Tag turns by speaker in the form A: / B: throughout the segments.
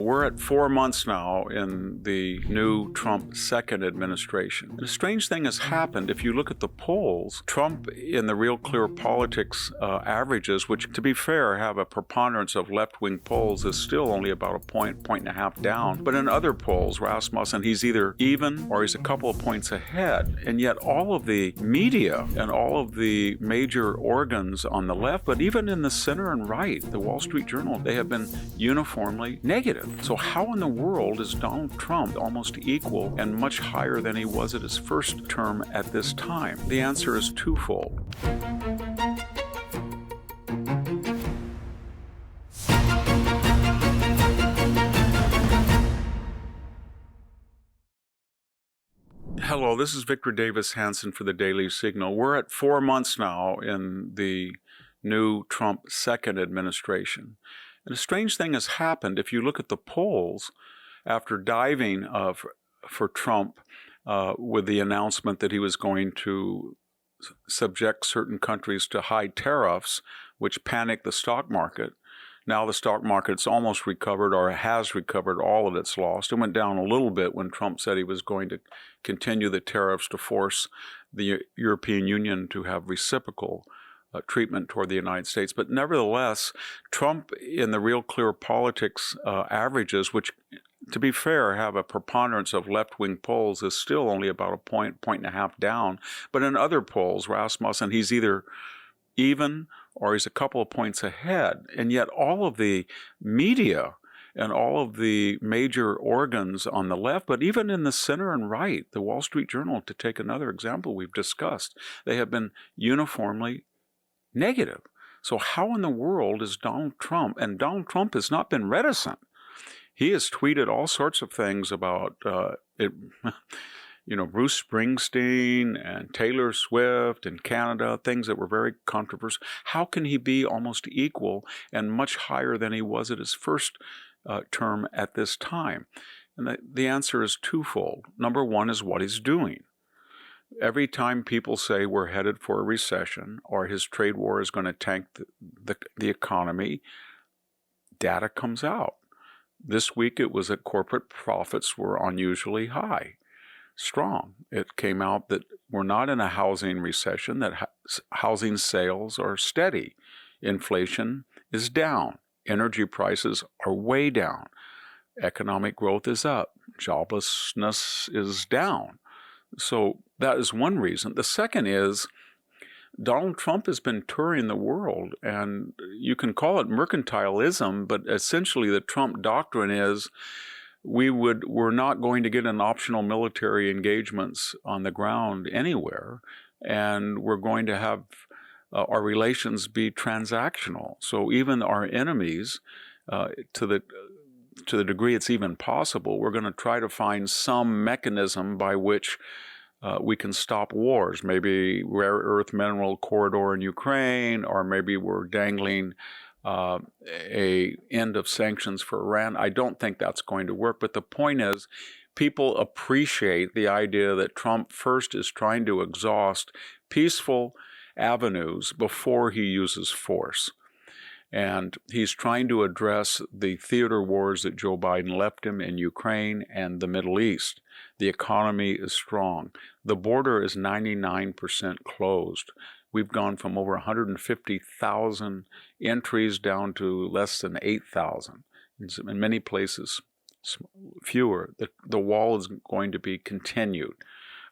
A: we're at 4 months now in the new Trump second administration. And a strange thing has happened. If you look at the polls, Trump in the Real Clear Politics averages, which to be fair have a preponderance of left-wing polls, is still only about a point and a half down. But in other polls, Rasmussen, he's either even or he's a couple of points ahead. And yet all of the media and all of the major organs on the left, but even in the center and right, the Wall Street Journal, they have been uniformly negative. So how in the world is Donald Trump almost equal and much higher than he was at his first term at this time? The answer is twofold. Hello, this is Victor Davis Hanson for the Daily Signal. We're at 4 months now in the new Trump second administration. And a strange thing has happened. If you look at the polls, after diving for Trump with the announcement that he was going to subject certain countries to high tariffs, which panicked the stock market, now the stock market's almost recovered or has recovered all of its loss. It went down a little bit when Trump said he was going to continue the tariffs to force the European Union to have reciprocal treatment toward the United States. But nevertheless, Trump in the Real Clear Politics averages, which to be fair have a preponderance of left-wing polls, is still only about a point and a half down. But in other polls, Rasmussen, he's either even or he's a couple of points ahead. And yet all of the media and all of the major organs on the left, but even in the center and right, the Wall Street Journal, to take another example we've discussed, they have been uniformly negative. So how in the world is Donald Trump? And Donald Trump has not been reticent. He has tweeted all sorts of things about Bruce Springsteen and Taylor Swift in Canada, things that were very controversial. How can he be almost equal and much higher than he was at his first term at this time? And the answer is twofold. Number one is what he's doing. Every time people say we're headed for a recession or his trade war is going to tank the economy, data comes out. This week it was that corporate profits were unusually high. Strong. It came out that we're not in a housing recession, that housing sales are steady. Inflation is down. Energy prices are way down. Economic growth is up. Joblessness is down. So that is one reason. The second is Donald Trump has been touring the world, and you can call it mercantilism, but essentially the Trump doctrine is we're not going to get an optional military engagements on the ground anywhere, and we're going to have our relations be transactional. So even our enemies, to the degree it's even possible, we're going to try to find some mechanism by which we can stop wars, maybe rare earth mineral corridor in Ukraine, or maybe we're dangling a end of sanctions for Iran. I don't think that's going to work. But the point is, people appreciate the idea that Trump first is trying to exhaust peaceful avenues before he uses force. And he's trying to address the theater wars that Joe Biden left him in Ukraine and the Middle East. The economy is strong. The border is 99% closed. We've gone from over 150,000 entries down to less than 8,000. In many places, fewer. The wall is going to be continued.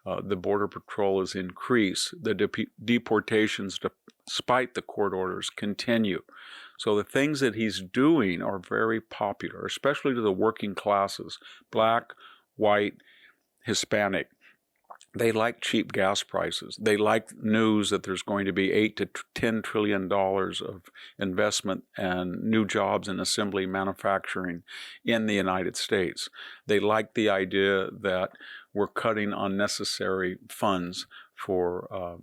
A: The Border Patrol is increased. The deportations, despite the court orders, continue. So the things that he's doing are very popular, especially to the working classes, black, white, Hispanic. They like cheap gas prices. They like news that there's going to be $8 to $10 trillion of investment and new jobs in assembly manufacturing in the United States. They like the idea that we're cutting unnecessary funds for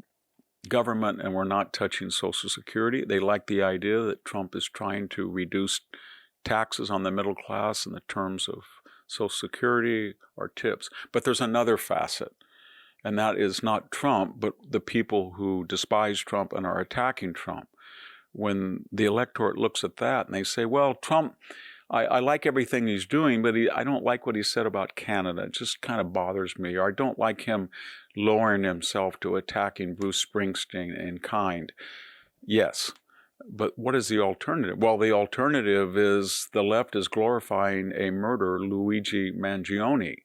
A: government and we're not touching Social Security. They like the idea that Trump is trying to reduce taxes on the middle class in the terms of Social Security or tips. But there's another facet. And that is not Trump, but the people who despise Trump and are attacking Trump. When the electorate looks at that and they say, well, Trump, I like everything he's doing, but I don't like what he said about Canada. It just kind of bothers me. Or I don't like him lowering himself to attacking Bruce Springsteen in kind. Yes, but what is the alternative? Well, the alternative is the left is glorifying a murderer, Luigi Mangione.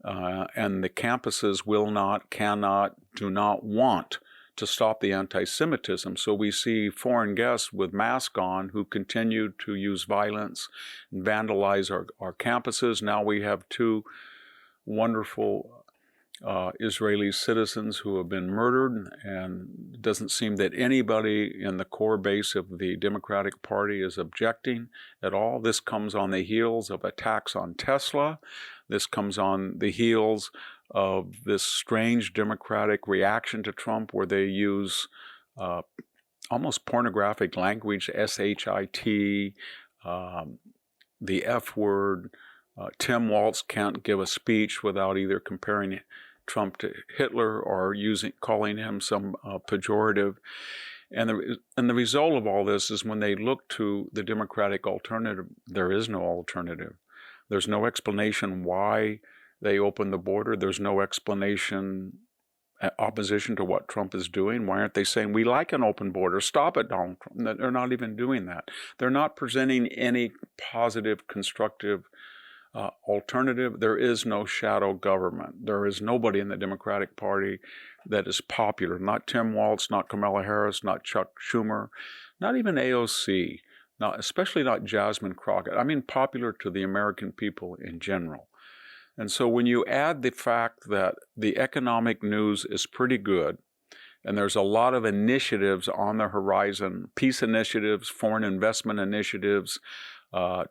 A: And the campuses will not, cannot, do not want to stop the anti-Semitism. So we see foreign guests with masks on who continue to use violence and vandalize our campuses. Now we have two wonderful Israeli citizens who have been murdered, and it doesn't seem that anybody in the core base of the Democratic Party is objecting at all. This comes on the heels of attacks on Tesla. This comes on the heels of this strange Democratic reaction to Trump where they use almost pornographic language, S-H-I-T, the F word. Tim Walz can't give a speech without either comparing Trump to Hitler or calling him some pejorative. And the result of all this is when they look to the Democratic alternative, there is no alternative. There's no explanation why they opened the border. There's no explanation, opposition to what Trump is doing. Why aren't they saying, we like an open border, stop it, Donald Trump? They're not even doing that. They're not presenting any positive, constructive alternative. There is no shadow government. There is nobody in the Democratic Party that is popular. Not Tim Walz, not Kamala Harris, not Chuck Schumer, not even AOC, especially not Jasmine Crockett. I mean, popular to the American people in general. And so when you add the fact that the economic news is pretty good, and there's a lot of initiatives on the horizon, peace initiatives, foreign investment initiatives,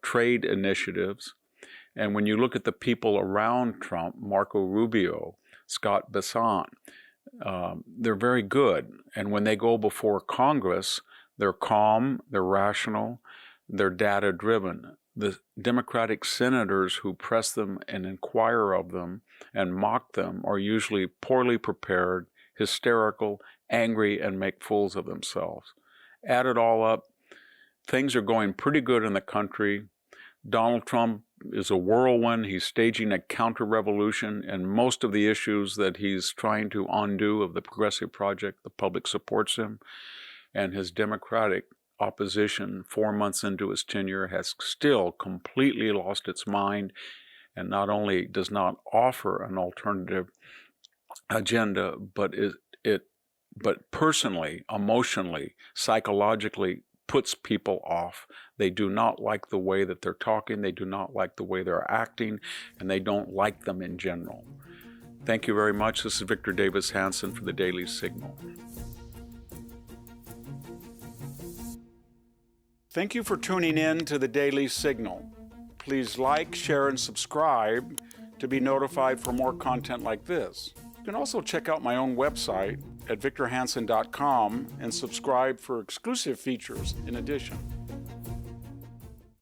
A: trade initiatives, and when you look at the people around Trump, Marco Rubio, Scott Bessent, they're very good. And when they go before Congress, they're calm, they're rational, they're data-driven. The Democratic senators who press them and inquire of them and mock them are usually poorly prepared, hysterical, angry, and make fools of themselves. Add it all up, things are going pretty good in the country. Donald Trump is a whirlwind. He's staging a counter-revolution, and most of the issues that he's trying to undo of the Progressive Project, the public supports him, and his Democratic opposition 4 months into his tenure has still completely lost its mind, and not only does not offer an alternative agenda, but personally, emotionally, psychologically puts people off. They do not like the way that they're talking, they do not like the way they're acting, and they don't like them in general. Thank you very much. This is Victor Davis Hanson for the Daily Signal. Thank you for tuning in to the Daily Signal. Please like, share, and subscribe to be notified for more content like this. You can also check out my own website at victorhanson.com and subscribe for exclusive features in addition.